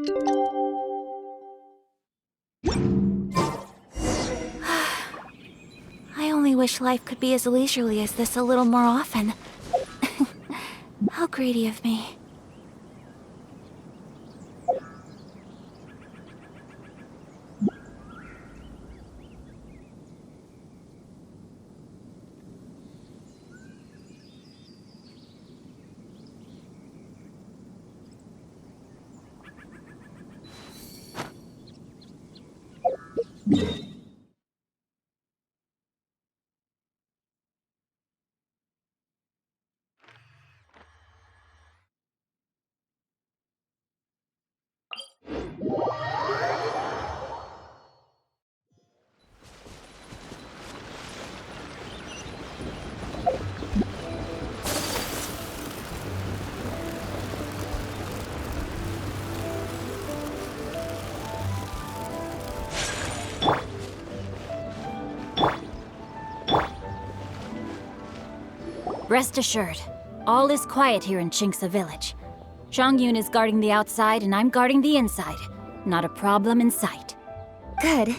I only wish life could be as leisurely as this a little more often. How greedy of me. Rest assured, all is quiet here in Qingce Village. Zhang is guarding the outside and I'm guarding the inside. Not a problem in sight. Good.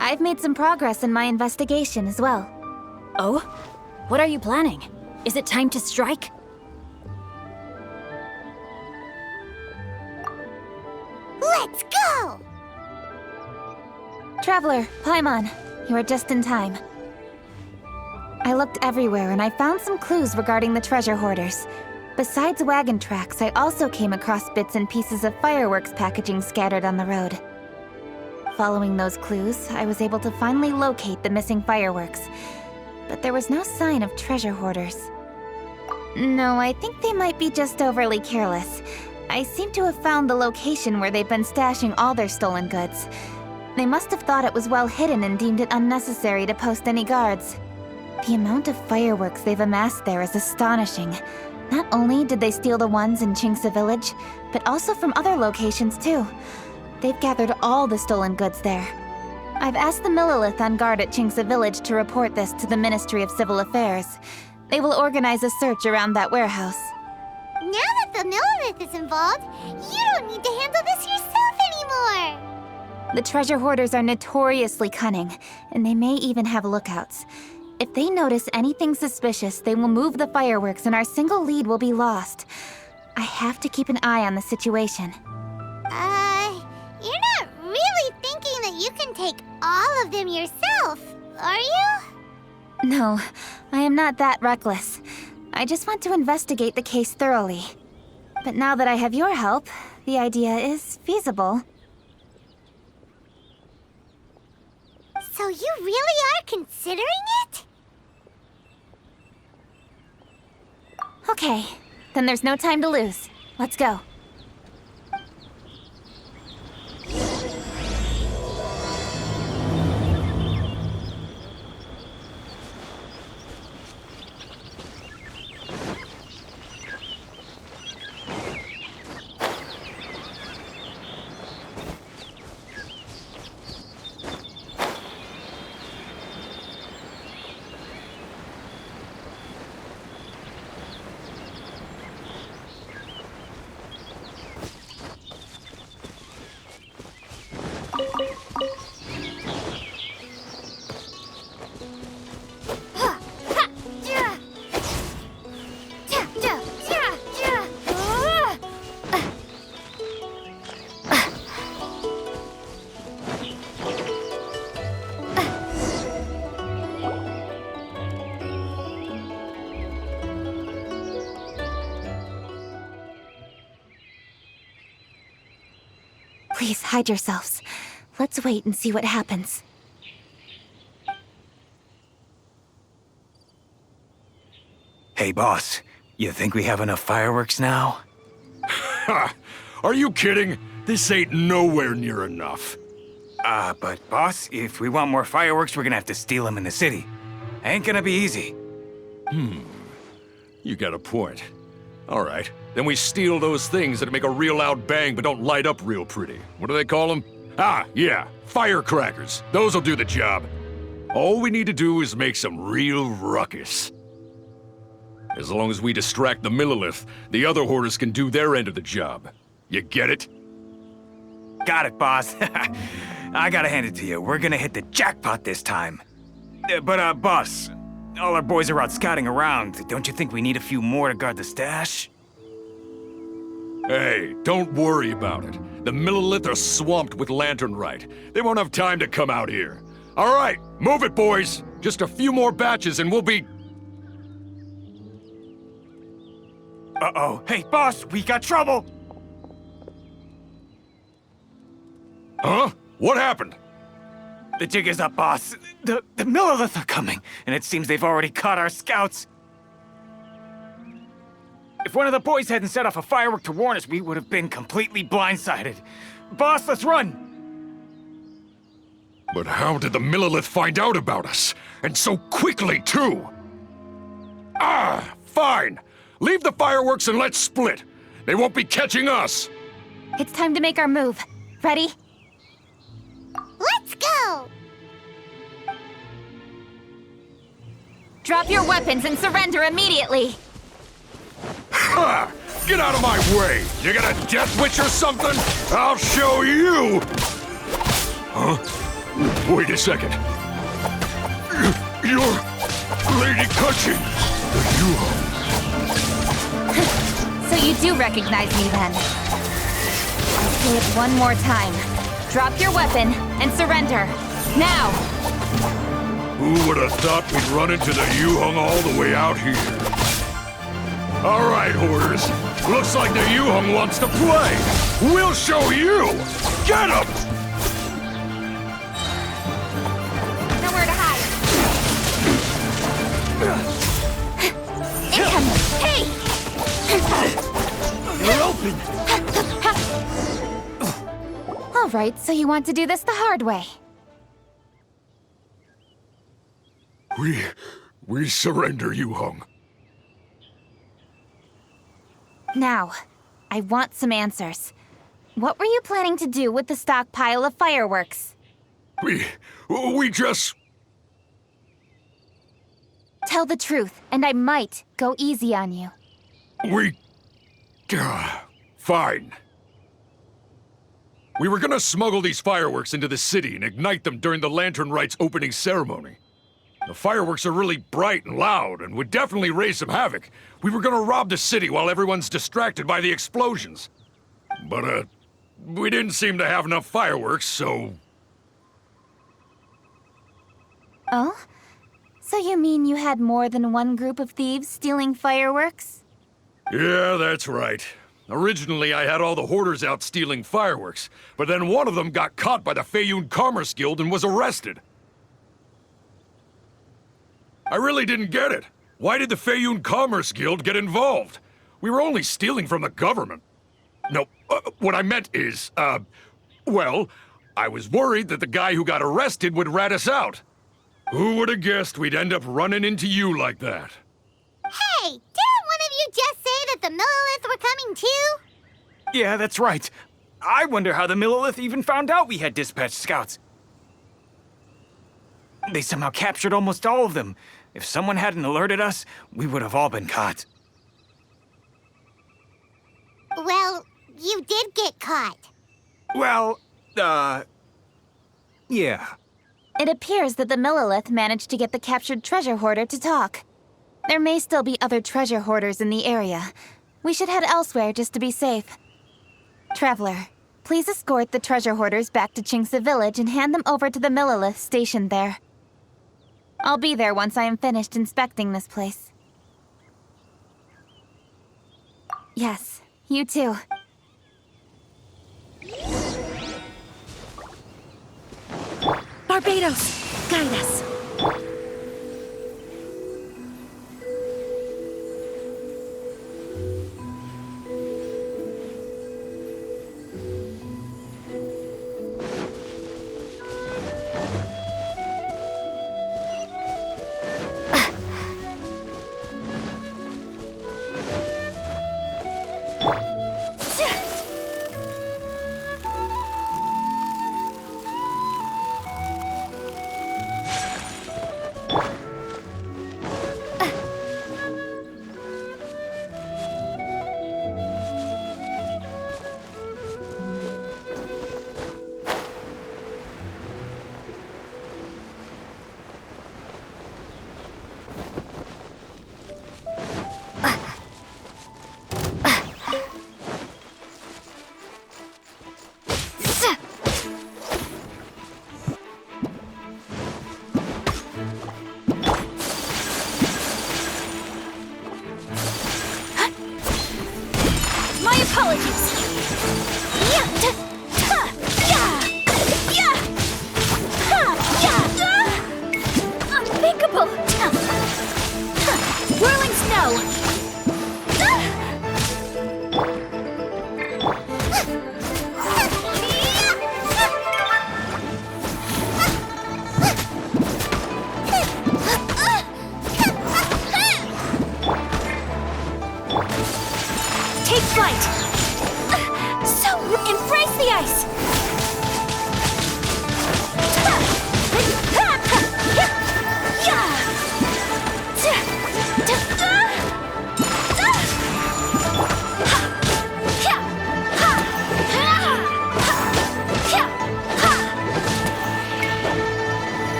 I've made some progress in my investigation as well. Oh? What are you planning? Is it time to strike? Let's go! Traveler, Paimon, you are just in time. I looked everywhere and I found some clues regarding the treasure hoarders. Besides wagon tracks, I also came across bits and pieces of fireworks packaging scattered on the road. Following those clues, I was able to finally locate the missing fireworks. But there was no sign of treasure hoarders. No, I think they might be just overly careless. I seem to have found the location where they've been stashing all their stolen goods. They must have thought it was well hidden and deemed it unnecessary to post any guards. The amount of fireworks they've amassed there is astonishing. Not only did they steal the ones in Qingce Village, but also from other locations too. They've gathered all the stolen goods there. I've asked the Millilith on guard at Qingce Village to report this to the Ministry of Civil Affairs. They will organize a search around that warehouse. Now that the Millilith is involved, you don't need to handle this yourself anymore! The treasure hoarders are notoriously cunning, and they may even have lookouts. If they notice anything suspicious, they will move the fireworks and our single lead will be lost. I have to keep an eye on the situation. You're not really thinking that you can take all of them yourself, are you? No, I am not that reckless. I just want to investigate the case thoroughly. But now that I have your help, the idea is feasible. So you really are considering it? Okay, then there's no time to lose. Let's go. Please hide yourselves. Let's wait and see what happens. Hey, boss. You think we have enough fireworks now? Ha! Are you kidding? This ain't nowhere near enough. But boss, if we want more fireworks, we're gonna have to steal them in the city. Ain't gonna be easy. You got a point. All right, then we steal those things that make a real loud bang but don't light up real pretty. What do they call them? Ah, yeah, firecrackers. Those'll do the job. All we need to do is make some real ruckus. As long as we distract the Millilith, the other hoarders can do their end of the job. You get it? Got it, boss. I gotta hand it to you. We're gonna hit the jackpot this time. But, boss, all our boys are out scouting around. Don't you think we need a few more to guard the stash? Hey, don't worry about it. The Millilith are swamped with lantern Rite. They won't have time to come out here. All right, move it, boys. Just a few more batches and we'll be... Uh-oh. Hey, boss, we got trouble! Huh? What happened? The jig is up, boss. The Millilith are coming, and it seems they've already caught our scouts. If one of the boys hadn't set off a firework to warn us, we would have been completely blindsided. Boss, let's run! But how did the Millilith find out about us? And so quickly, too? Ah, fine. Leave the fireworks and let's split. They won't be catching us. It's time to make our move. Ready? Let's go! Drop your weapons and surrender immediately! Ha! Get out of my way! You got a death witch or something? I'll show you! Huh? Wait a second. You're Lady Cushing. You... So you do recognize me then? I'll say it one more time. Drop your weapon and surrender. Now! Who would have thought we'd run into the Yuhong all the way out here? All right, Hoarders. Looks like the Yuhong wants to play. We'll show you! Get him! Nowhere to hide. Incoming! Hey! You're open! All right, so you want to do this the hard way. We surrender, Yuhong. Now, I want some answers. What were you planning to do with the stockpile of fireworks? We just... Tell the truth, and I might go easy on you. Fine. We were gonna smuggle these fireworks into the city and ignite them during the Lantern Rite's opening ceremony. The fireworks are really bright and loud and would definitely raise some havoc. We were gonna rob the city while everyone's distracted by the explosions. But, we didn't seem to have enough fireworks, so... Oh? So you mean you had more than one group of thieves stealing fireworks? Yeah, that's right. Originally, I had all the hoarders out stealing fireworks, but then one of them got caught by the Feiyun Commerce Guild and was arrested. I really didn't get it. Why did the Feiyun Commerce Guild get involved? We were only stealing from the government. No, what I meant is, well, I was worried that the guy who got arrested would rat us out. Who would have guessed we'd end up running into you like that? Hey, didn't one of you just say that the Millilith were coming too? Yeah, that's right. I wonder how the Millilith even found out we had dispatched scouts. They somehow captured almost all of them. If someone hadn't alerted us, we would have all been caught. Well, you did get caught. Well, yeah. It appears that the Millilith managed to get the captured treasure hoarder to talk. There may still be other treasure hoarders in the area. We should head elsewhere just to be safe. Traveler, please escort the treasure hoarders back to Qingce Village and hand them over to the Millilith stationed there. I'll be there once I am finished inspecting this place. Yes, you too. Barbados, guide us.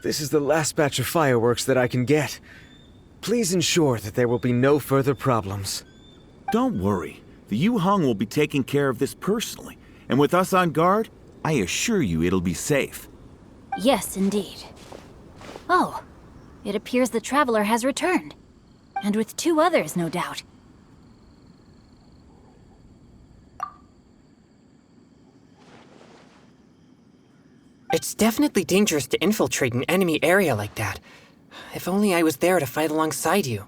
This is the last batch of fireworks that I can get. Please ensure that there will be no further problems. Don't worry. The Yu-Hung will be taking care of this personally. And with us on guard, I assure you it'll be safe. Yes, indeed. Oh, it appears the Traveler has returned. And with 2 others, no doubt. It's definitely dangerous to infiltrate an enemy area like that. If only I was there to fight alongside you.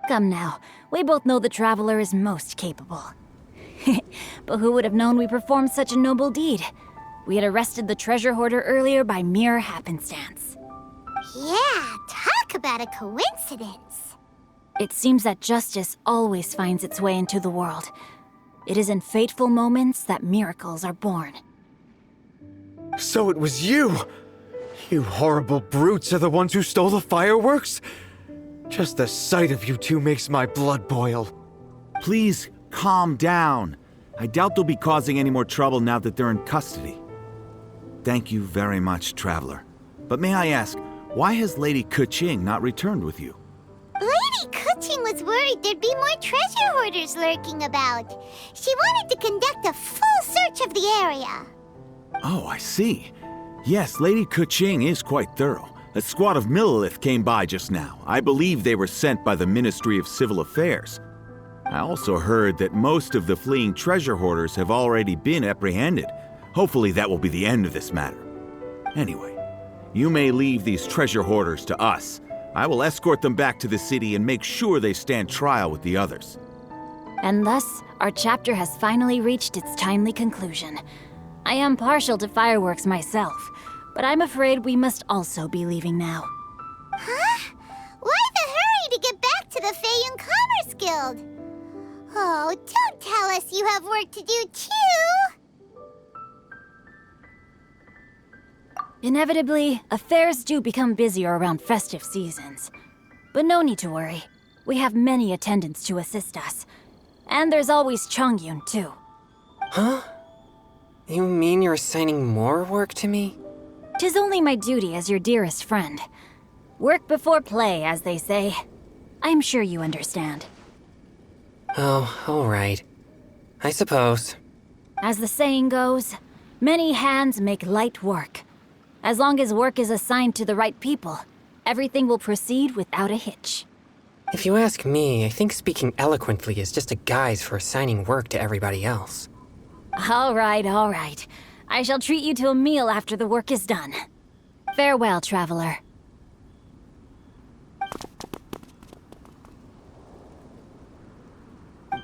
Come now, we both know the Traveler is most capable. But who would have known we performed such a noble deed? We had arrested the treasure hoarder earlier by mere happenstance. Yeah, talk about a coincidence. It seems that justice always finds its way into the world. It is in fateful moments that miracles are born. So it was you! You horrible brutes are the ones who stole the fireworks? Just the sight of you two makes my blood boil. Please, calm down. I doubt they'll be causing any more trouble now that they're in custody. Thank you very much, Traveler. But may I ask, why has Lady Keqing not returned with you? Lady Keqing was worried there'd be more treasure hoarders lurking about. She wanted to conduct a full search of the area. Oh, I see. Yes, Lady Keqing is quite thorough. A squad of Millilith came by just now. I believe they were sent by the Ministry of Civil Affairs. I also heard that most of the fleeing treasure hoarders have already been apprehended. Hopefully that will be the end of this matter. Anyway, you may leave these treasure hoarders to us. I will escort them back to the city and make sure they stand trial with the others. And thus, our chapter has finally reached its timely conclusion. I am partial to fireworks myself, but I'm afraid we must also be leaving now. Huh? Why the hurry to get back to the Feiyun Commerce Guild? Oh, don't tell us you have work to do too! Inevitably, affairs do become busier around festive seasons. But no need to worry. We have many attendants to assist us. And there's always Chongyun, too. Huh? You mean you're assigning more work to me? 'Tis only my duty as your dearest friend. Work before play, as they say. I'm sure you understand. Oh, all right. I suppose. As the saying goes, many hands make light work. As long as work is assigned to the right people, everything will proceed without a hitch. If you ask me, I think speaking eloquently is just a guise for assigning work to everybody else. All right, all right. I shall treat you to a meal after the work is done. Farewell, traveler.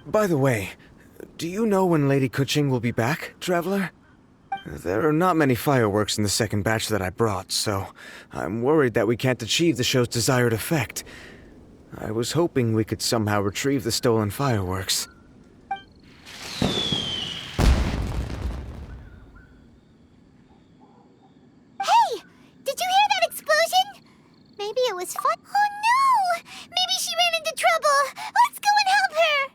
By the way, do you know when Lady Keqing will be back, Traveler? There are not many fireworks in the second batch that I brought, so I'm worried that we can't achieve the show's desired effect. I was hoping we could somehow retrieve the stolen fireworks. Hey! Did you hear that explosion? Maybe it was fun. Oh no! Maybe she ran into trouble! Let's go and help her!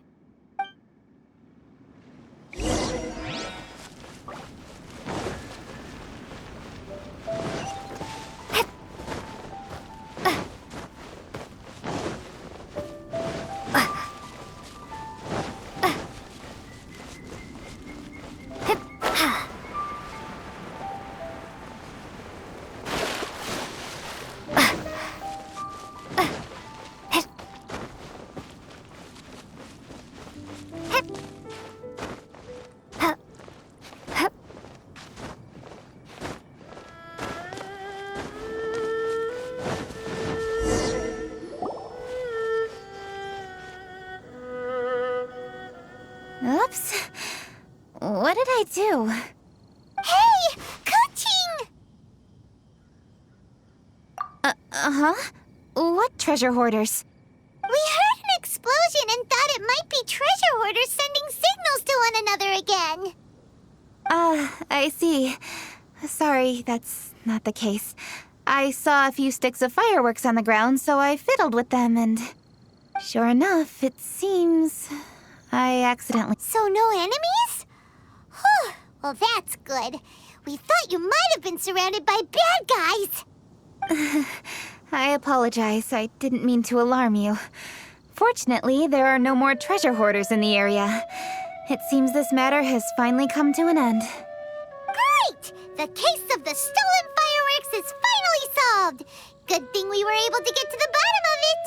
Oops. What did I do? Hey! Keqing! Uh-huh. What treasure hoarders? We heard an explosion and thought it might be treasure hoarders sending signals to one another again. I see. Sorry, that's not the case. I saw a few sticks of fireworks on the ground, so I fiddled with them and... Sure enough, it seems... I accidentally... So no enemies? Whew, well that's good. We thought you might have been surrounded by bad guys. I apologize. I didn't mean to alarm you. Fortunately, there are no more treasure hoarders in the area. It seems this matter has finally come to an end. Great! The case of the stolen fireworks is finally solved. Good thing we were able to get to the bottom of it.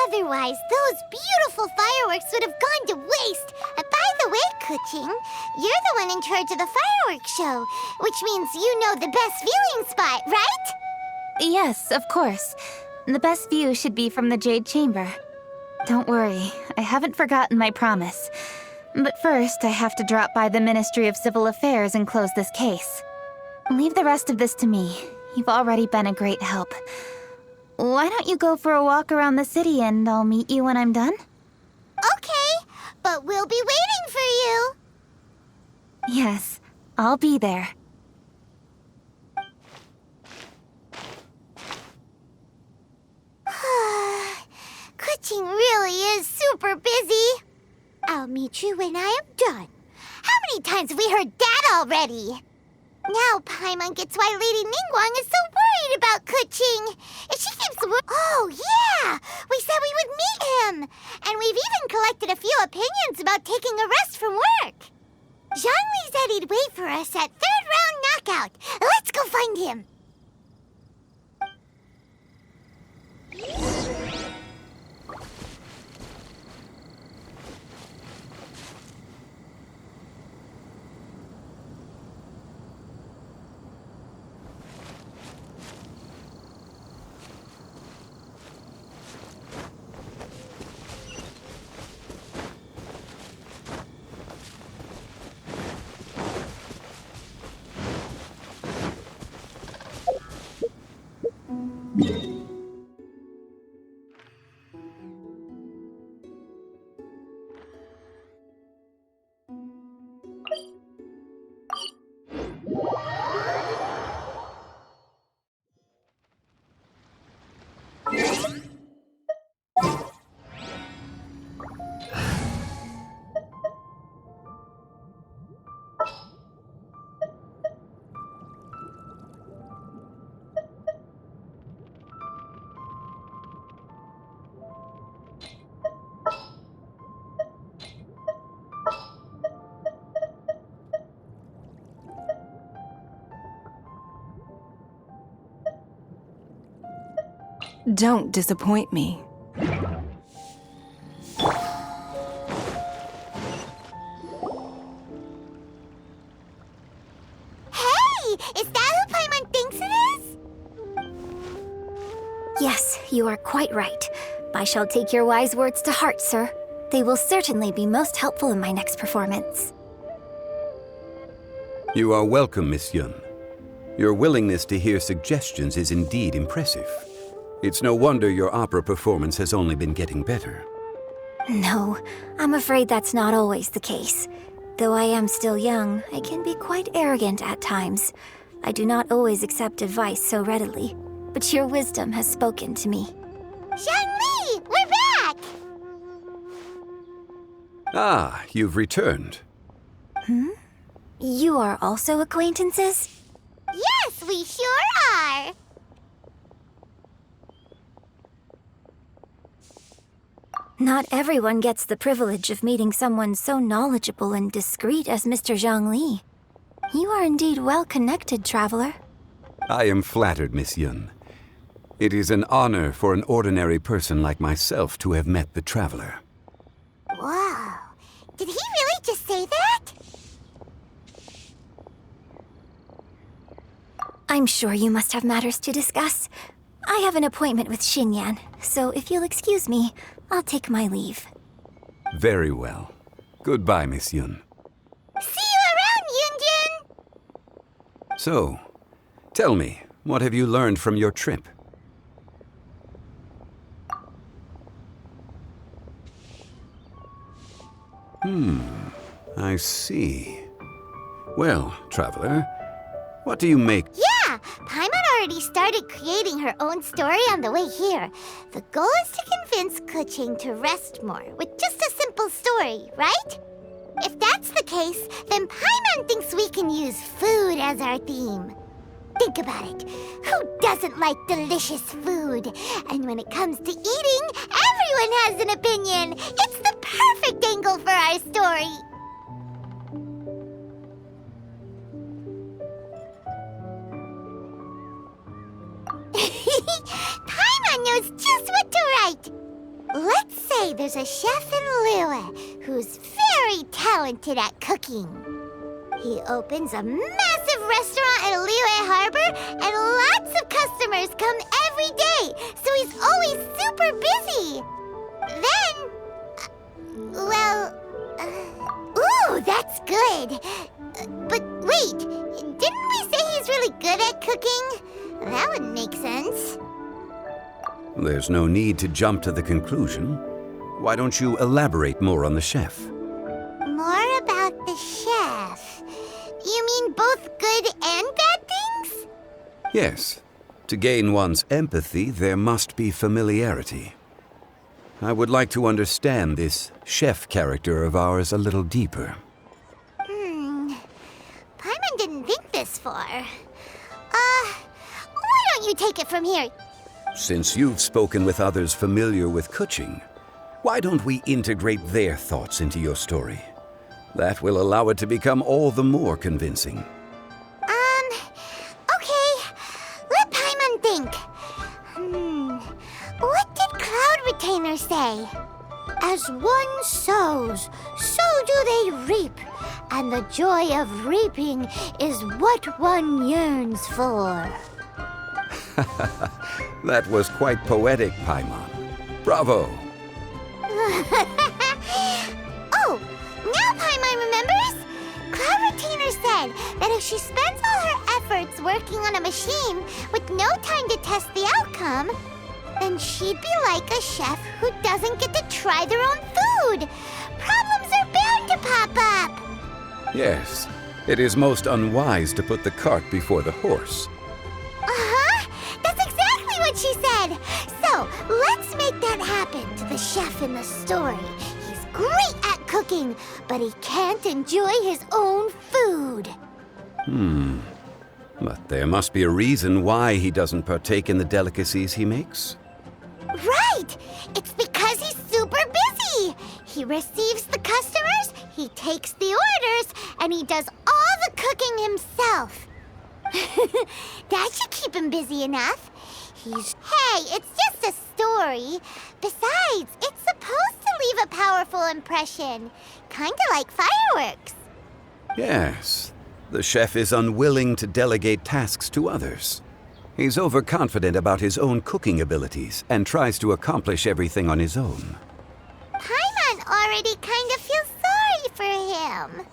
Otherwise, those beautiful fireworks would have gone to waste. By the way, Kuching, you're the one in charge of the fireworks show, which means you know the best viewing spot, right? Yes, of course. The best view should be from the Jade Chamber. Don't worry, I haven't forgotten my promise. But first, I have to drop by the Ministry of Civil Affairs and close this case. Leave the rest of this to me. You've already been a great help. Why don't you go for a walk around the city and I'll meet you when I'm done? Okay, but we'll be waiting for you. Yes, I'll be there. Kuching really is super busy. I'll meet you when I am done. How many times have we heard that already? Now Paimon gets why Lady Ningguang is so worried about Kuching. If she keeps Oh, yeah! We said we would meet him! And we've even collected a few opinions about taking a rest from work. Zhongli said he'd wait for us at third round knockout. Let's go find him. Don't disappoint me. Hey! Is that who Paimon thinks it is? Yes, you are quite right. I shall take your wise words to heart, sir. They will certainly be most helpful in my next performance. You are welcome, Miss Yun. Your willingness to hear suggestions is indeed impressive. It's no wonder your opera performance has only been getting better. No, I'm afraid that's not always the case. Though I am still young, I can be quite arrogant at times. I do not always accept advice so readily, but your wisdom has spoken to me. Zhongli! We're back! Ah, you've returned. You are also acquaintances? Yes, we sure are! Not everyone gets the privilege of meeting someone so knowledgeable and discreet as Mr. Zhongli. You are indeed well connected, traveler. I am flattered, Miss Yun. It is an honor for an ordinary person like myself to have met the traveler. Wow. Did he really just say that? I'm sure you must have matters to discuss. I have an appointment with Xinyan, so if you'll excuse me, I'll take my leave. Very well. Goodbye, Miss Yun. See you around, Yunjin! So, tell me, what have you learned from your trip? I see. Well, traveler, what do you make? Yeah, Paimon already started creating her own story on the way here. The goal is to convince Kuching to rest more with just a simple story, right? If that's the case, then Paimon thinks we can use food as our theme. Think about it. Who doesn't like delicious food? And when it comes to eating, everyone has an opinion. It's the perfect angle for our story. Paimon knows just what to write. Let's say there's a chef in Liyue who's very talented at cooking. He opens a massive restaurant at Liyue Harbor, and lots of customers come every day, so he's always super busy. Then, ooh, that's good. But wait, didn't we say he's really good at cooking? That wouldn't make sense. There's no need to jump to the conclusion. Why don't you elaborate more on the chef? More about the chef? You mean both good and bad things? Yes. To gain one's empathy, there must be familiarity. I would like to understand this chef character of ours a little deeper. Paimon didn't think this far. Why don't you take it from here? Since you've spoken with others familiar with Kuching, why don't we integrate their thoughts into your story? That will allow it to become all the more convincing. Okay. Let Paimon think. What did Cloud Retainer say? As one sows, so do they reap. And the joy of reaping is what one yearns for. That was quite poetic, Paimon. Bravo! Oh, now Paimon remembers? Cloud Retainer said that if she spends all her efforts working on a machine with no time to test the outcome, then she'd be like a chef who doesn't get to try their own food. Problems are bound to pop up. Yes, it is most unwise to put the cart before the horse. That's exactly what she said. So, let's make that happen to the chef in the story. He's great at cooking, but he can't enjoy his own food. But there must be a reason why he doesn't partake in the delicacies he makes. Right! It's because he's super busy. He receives the customers, he takes the orders, and he does all the cooking himself. That should keep him busy enough. Hey, it's just a story. Besides, it's supposed to leave a powerful impression. Kinda like Fireworks. Yes, the chef is unwilling to delegate tasks to others. He's overconfident about his own cooking abilities and tries to accomplish everything on his own. Paimon already kind of feels sorry for him.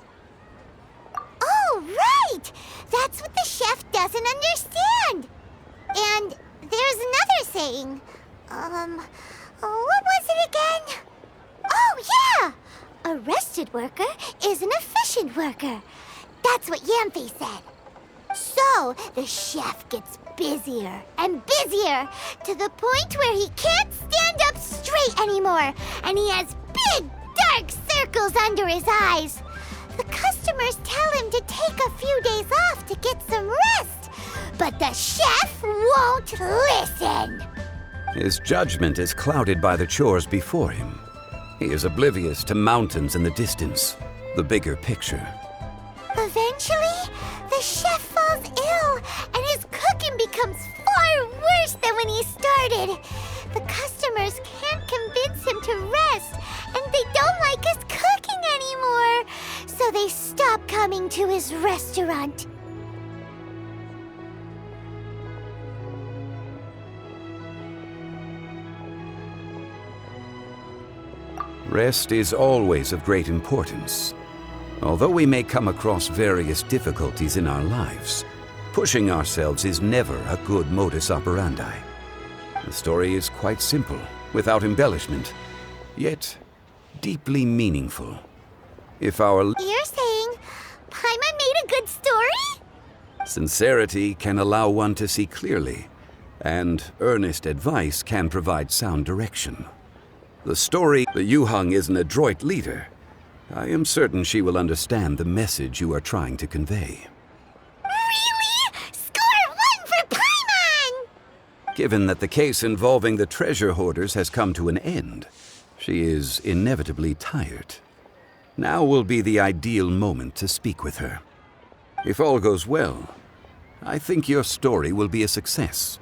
Oh, right! That's what the chef doesn't understand. And there's another saying. What was it again? Oh, yeah! A rested worker is an efficient worker. That's what Yanfei said. So, the chef gets busier and busier to the point where he can't stand up straight anymore, and he has big, dark circles under his eyes. The customers tell him to take a few days off to get some rest, but the chef won't listen. His judgment is clouded by the chores before him. He is oblivious to mountains in the distance, the bigger picture. Eventually, the chef falls ill, and his cooking becomes far worse than when he started. The customers can't convince him to rest, and they don't like his cooking anymore, so they stop coming to his restaurant. Rest is always of great importance. Although we may come across various difficulties in our lives, pushing ourselves is never a good modus operandi. The story is quite simple, without embellishment, yet deeply meaningful. If our You're saying Paimon made a good story? sincerity can allow one to see clearly, and earnest advice can provide sound direction. The story, the Yuhang is an adroit leader. I am certain she will understand the message you are trying to convey. Really? Score 1 for Paimon! Given that the case involving the treasure hoarders has come to an end, she is inevitably tired. Now will be the ideal moment to speak with her. If all goes well, I think your story will be a success.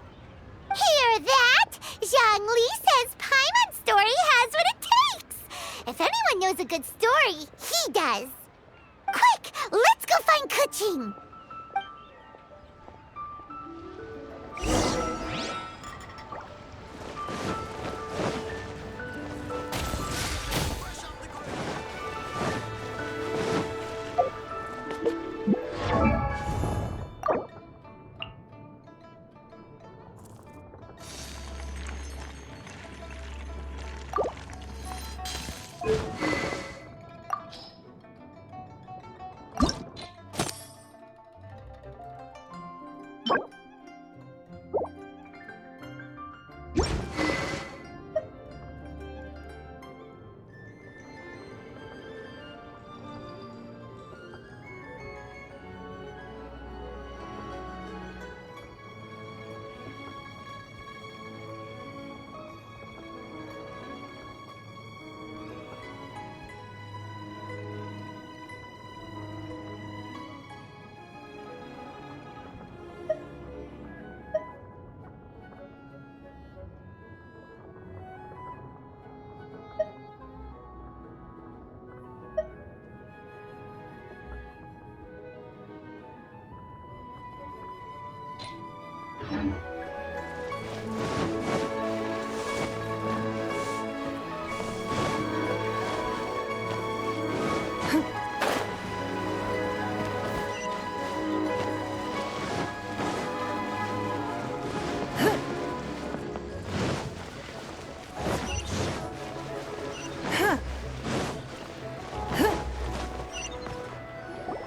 Hear that? Zhongli says Paimon's story has what it takes. If anyone knows a good story, he does. Quick, let's go find Kuching.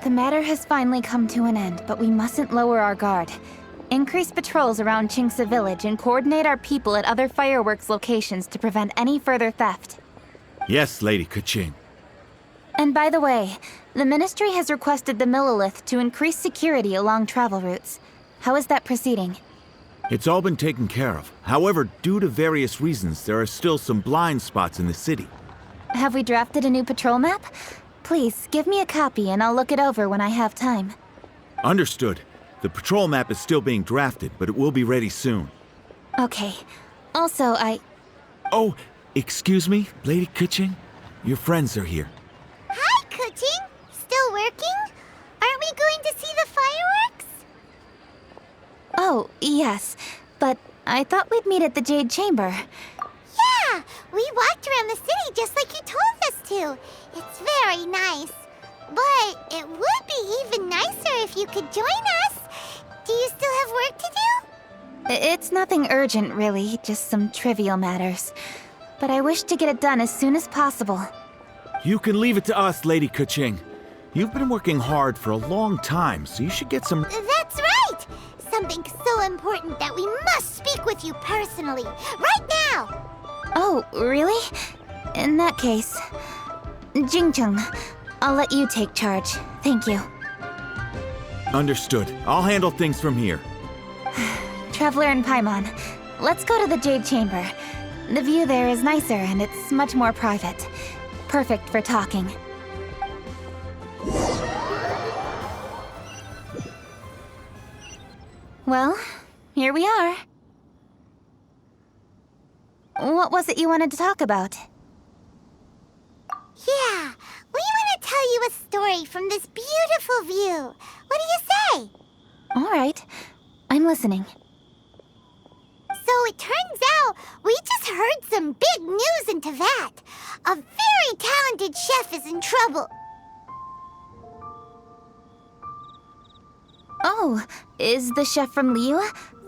The matter has finally come to an end, but we mustn't lower our guard. Increase patrols around Qingce village and coordinate our people at other fireworks locations to prevent any further theft. Yes, Lady Kuching. And by the way, the Ministry has requested the Millilith to increase security along travel routes. How is that proceeding? It's all been taken care of. However, due to various reasons, there are still some blind spots in the city. Have we drafted a new patrol map? Please, give me a copy and I'll look it over when I have time. Understood. The patrol map is still being drafted, but it will be ready soon. Okay. Also, Oh, excuse me, Lady Kuching? Your friends are here. Hi, Kuching. Still working? Aren't we going to see the fireworks? Oh, yes. But I thought we'd meet at the Jade Chamber. Yeah, we walked around the city just like you told us to. It's very nice. But it would be even nicer if you could join us. Do you still have work to do? It's nothing urgent, really. Just some trivial matters. But I wish to get it done as soon as possible. You can leave it to us, Lady Kuching. You've been working hard for a long time, so you should get some... That's right! Something so important that we must speak with you personally. Right now! Oh, really? In that case... Jingcheng, I'll let you take charge. Thank you. Understood. I'll handle things from here. Traveler and Paimon, let's go to the Jade Chamber. The view there is nicer and it's much more private. Perfect for talking. Well, here we are. What was it you wanted to talk about? Yeah, we want to tell you a story from this beautiful view. What do you say? All right, I'm listening. So it turns out we just heard some big news in Teyvat. A very talented chef is in trouble. Oh, is the chef from Liu?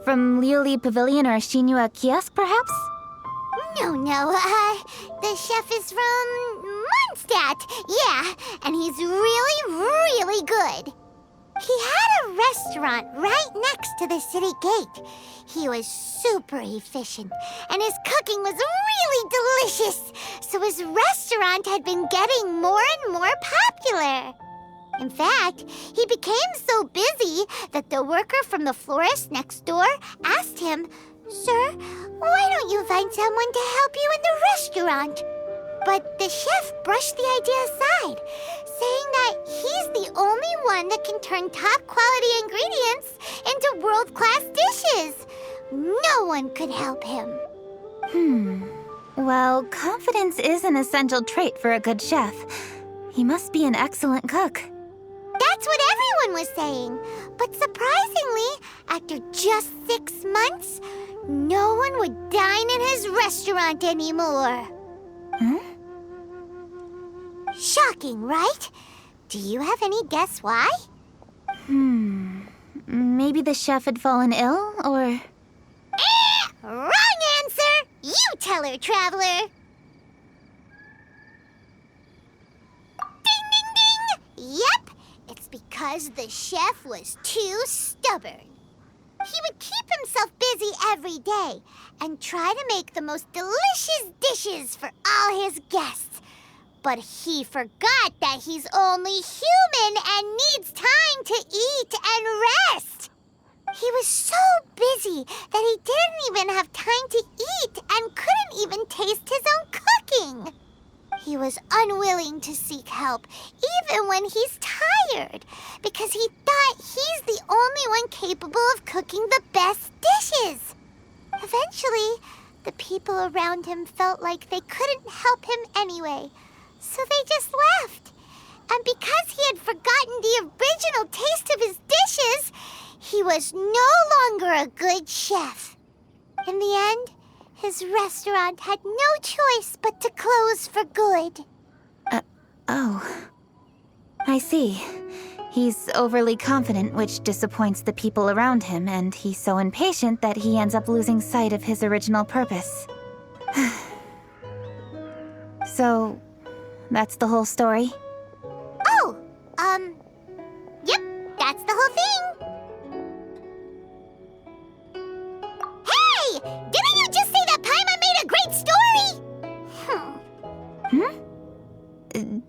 From Liuli Pavilion or Xinhua Kiosk, perhaps? No, the chef is from Mondstadt. Yeah, and he's really, really good. He had a restaurant right next to the city gate. He was super efficient, and his cooking was really delicious, so his restaurant had been getting more and more popular. In fact, he became so busy that the worker from the florist next door asked him, "Sir, why don't you find someone to help you in the restaurant?" But the chef brushed the idea aside, saying that he's the only one that can turn top-quality ingredients into world-class dishes. No one could help him. Well, confidence is an essential trait for a good chef. He must be an excellent cook. That's what everyone was saying. But surprisingly, after just 6 months, no one would dine in his restaurant anymore. Shocking, right? Do you have any guess why? Maybe the chef had fallen ill, or... Wrong answer! You tell her, Traveler! Ding, ding, ding! Yep, it's because the chef was too stubborn. He would keep himself busy every day and try to make the most delicious dishes for all his guests. But he forgot that he's only human and needs time to eat and rest. He was so busy that he didn't even have time to eat and couldn't even taste his own cooking. He was unwilling to seek help, even when he's tired, because he thought he's the only one capable of cooking the best dishes. Eventually, the people around him felt like they couldn't help him anyway, so they just left. And because he had forgotten the original taste of his dishes, he was no longer a good chef. In the end, his restaurant had no choice but to close for good. Oh. I see. He's overly confident, which disappoints the people around him, and he's so impatient that he ends up losing sight of his original purpose. So, that's the whole story? Oh, yep, that's the whole thing. Hey! Didn't you just say that Paimon made a great story?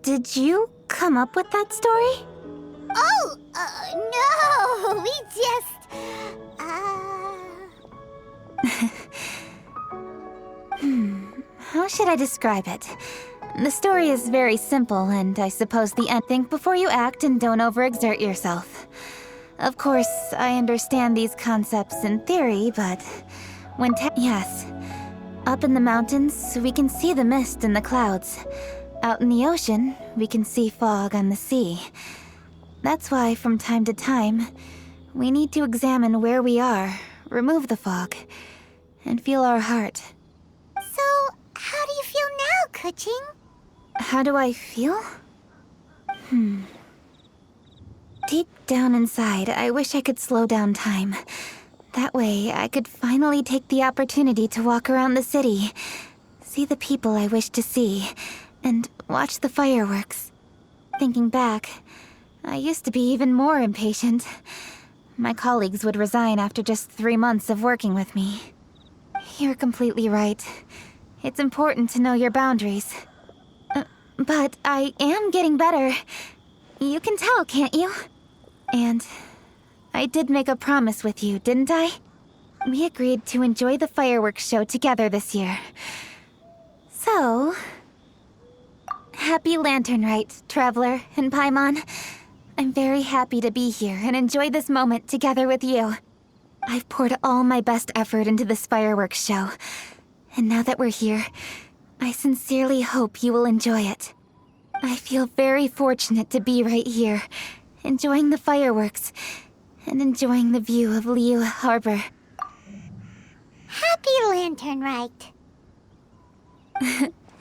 Did you come up with that story? Oh, no, we just, How should I describe it? The story is very simple, and I suppose the end. Think before you act and don't overexert yourself. Of course, I understand these concepts in theory, but when yes. Up in the mountains, we can see the mist and the clouds. Out in the ocean, we can see fog on the sea. That's why, from time to time, we need to examine where we are, remove the fog, and feel our heart. So, how do you feel now, Kuching? How do I feel? Deep down inside, I wish I could slow down time. That way, I could finally take the opportunity to walk around the city, see the people I wish to see, and watch the fireworks. Thinking back, I used to be even more impatient. My colleagues would resign after just 3 months of working with me. You're completely right. It's important to know your boundaries. But I am getting better. You can tell, can't you? And I did make a promise with you, didn't I? We agreed to enjoy the fireworks show together this year. So... Happy Lantern Rite, Traveler and Paimon. I'm very happy to be here and enjoy this moment together with you. I've poured all my best effort into this fireworks show. And now that we're here, I sincerely hope you will enjoy it. I feel very fortunate to be right here, enjoying the fireworks, and enjoying the view of Liu Harbor. Happy Lantern Rite.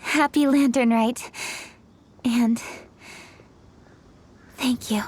Happy Lantern Rite. And... thank you.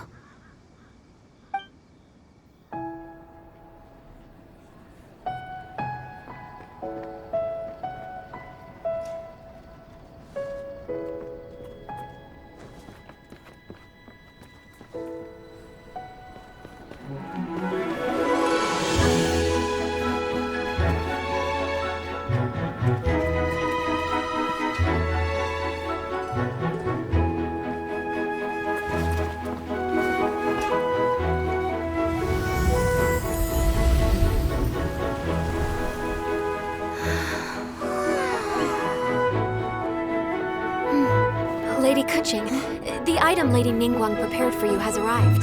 Lady Kuching, the item Lady Ningguang prepared for you has arrived.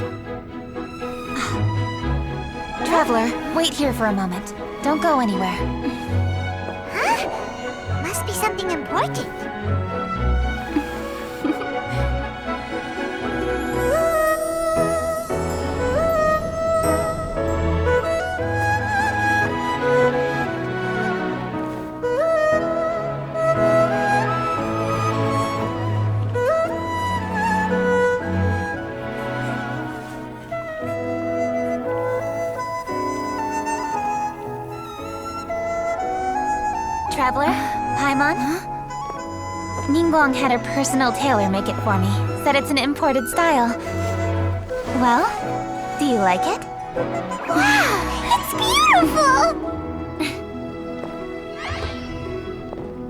Traveler, wait here for a moment. Don't go anywhere. Huh? Must be something important. Traveler, Paimon? Ningguang had her personal tailor make it for me. Said it's an imported style. Well, do you like it? Wow, it's beautiful!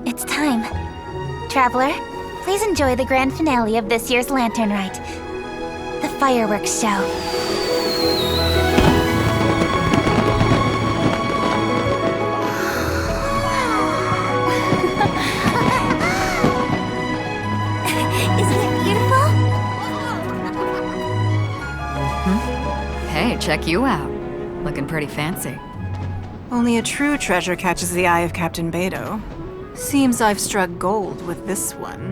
It's time. Traveler, please enjoy the grand finale of this year's Lantern Rite. The fireworks show. Isn't it beautiful? Hey, check you out. Looking pretty fancy. Only a true treasure catches the eye of Captain Beidou. Seems I've struck gold with this one.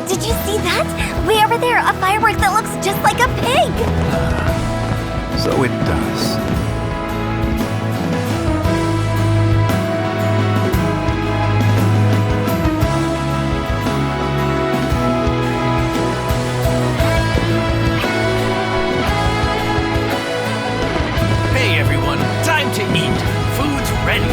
Did you see that? Way over there, a firework that looks just like a pig! So it does. Hey everyone, time to eat. Food's ready.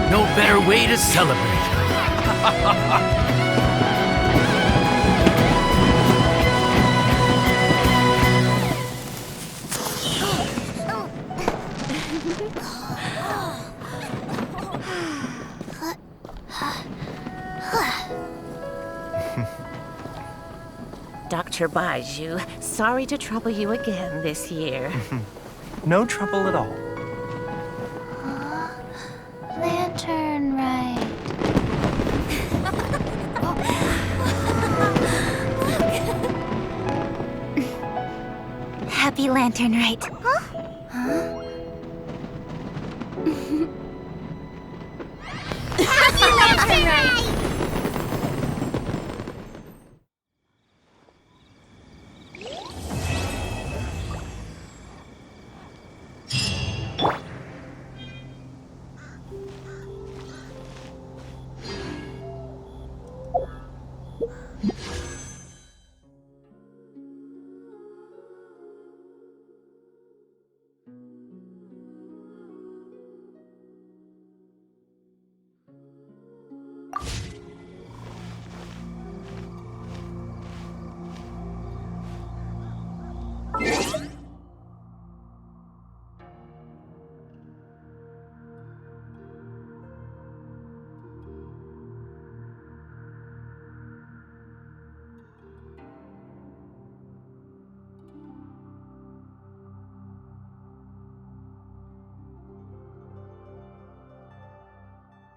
No better way to celebrate. Dr. Baiju, sorry to trouble you again this year. No trouble at all. Lantern Rite. Happy Lantern Rite.